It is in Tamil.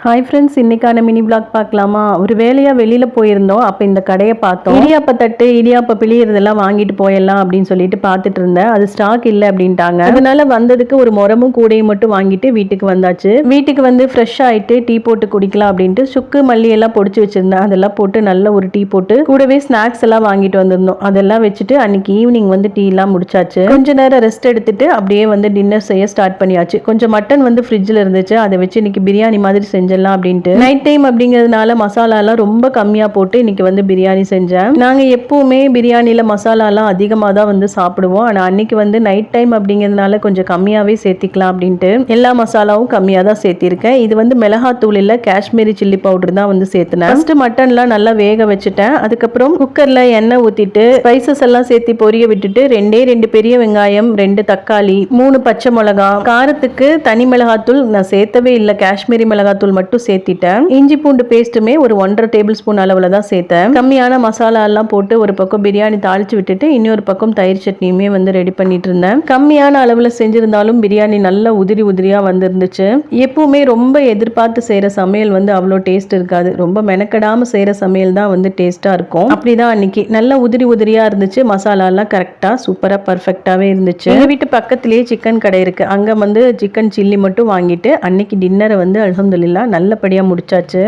ஹாய் ஃப்ரெண்ட்ஸ், இன்னைக்கான மினி பிளாக் பார்க்கலாமா? ஒரு வேலையாக வெளியில் போயிருந்தோம். அப்போ இந்த கடையை பார்த்தோம். இடியாப்ப தட்டு, இடியாப்ப பிழியறதெல்லாம் வாங்கிட்டு போயிடலாம் அப்படின்னு சொல்லிட்டு பார்த்துட்டு இருந்தேன். அது ஸ்டாக் இல்லை அப்படின்ட்டாங்க. அதனால வந்ததுக்கு ஒரு முறமும் கூடையும் மட்டும் வாங்கிட்டு வீட்டுக்கு வந்தாச்சு. வீட்டுக்கு வந்து ஃப்ரெஷ் ஆகிட்டு டீ போட்டு குடிக்கலாம் அப்படின்ட்டு சுக்கு மல்லி எல்லாம் பொடிச்சு வச்சிருந்தேன். அதெல்லாம் போட்டு நல்ல ஒரு டீ போட்டு கூடவே ஸ்நாக்ஸ் எல்லாம் வாங்கிட்டு வந்திருந்தோம். அதெல்லாம் வச்சுட்டு அன்னைக்கு ஈவினிங் வந்து டீ எல்லாம் முடிச்சாச்சு. கொஞ்ச நேரம் ரெஸ்ட் எடுத்துட்டு அப்படியே வந்து டின்னர் செய்ய ஸ்டார்ட் பண்ணியாச்சு. கொஞ்சம் மட்டன் வந்து ஃப்ரிட்ஜில் இருந்துச்சு. அதை வச்சு இன்னைக்கு பிரியாணி மாதிரி செஞ்சலாம் அப்படின்ட்டு நைட் டைம் அப்படிங்கிறதுனால மசாலாலாம் ரொம்ப கம்மியா போட்டு இன்னைக்கு வந்து பிரியாணி செஞ்சேன். நாங்க எப்பவுமே பிரியாணில மசாலாலாம் அதிகமாக தான் வந்து சாப்பிடுவோம். ஆனா அன்னைக்கு வந்து நைட் டைம் அப்படிங்கிறதுனால கொஞ்சம் கம்மியாவே சேர்த்திக்கலாம் அப்படின்ட்டு எல்லா மசாலாவும் கம்மியா தான் சேர்த்திருக்கேன். இது வந்து மிளகாத்தூள் இல்ல, காஷ்மீரி சில்லி பவுடர் தான் வந்து சேர்த்துனேன். ஃபர்ஸ்ட் மட்டன்லாம் நல்லா வேக வச்சுட்டேன். அதுக்கப்புறம் குக்கர்ல எண்ணெய் ஊத்திட்டு ஸ்பைசஸ் எல்லாம் சேர்த்து பொரிய விட்டுட்டு ரெண்டு பெரிய வெங்காயம், 2 தக்காளி, 3 பச்சை மிளகா, காரத்துக்கு தனி மிளகாத்தூள் நான் சேர்த்தவே இல்லை, காஷ்மீரி மிளகாத்தூள் மட்டும் சேர்த்திட்டேன். இஞ்சி பூண்டு பேஸ்ட்டுமே ஒரு 1.5 டேபிள் ஸ்பூன் அளவுல தான் சேர்த்தேன். கம்மியான மசாலா எல்லாம் போட்டு ஒரு பக்கம் பிரியாணி தாளிச்சு விட்டுட்டு இன்னொரு பக்கம் தயிர் சட்னியுமே வந்து ரெடி பண்ணிட்டு இருந்தேன். கம்மியான அளவுல செஞ்சிருந்தாலும் பிரியாணி நல்ல உதிரி உதிரியா வந்துருந்துச்சு. எப்பவுமே ரொம்ப எதிர்பார்த்து செய்யற சமையல் வந்து அவ்வளோ டேஸ்ட் இருக்காது. ரொம்ப மெனக்கடாம செய்யற சமையல் தான் வந்து டேஸ்டா இருக்கும். அப்படிதான் அன்னைக்கு நல்ல உதிரி உதிரியா இருந்துச்சு. மசாலா எல்லாம் கரெக்டா சூப்பரா பர்ஃபெக்டாவே இருந்துச்சு. எங்க வீட்டு பக்கத்திலேயே சிக்கன் கடை இருக்கு. அங்க வந்து சிக்கன் சில்லி மட்டும் வாங்கிட்டு அன்னைக்கு டின்னரை வந்து அல்ஹம்துலில்லாஹ் நல்லபடியா முடிச்சாச்சு.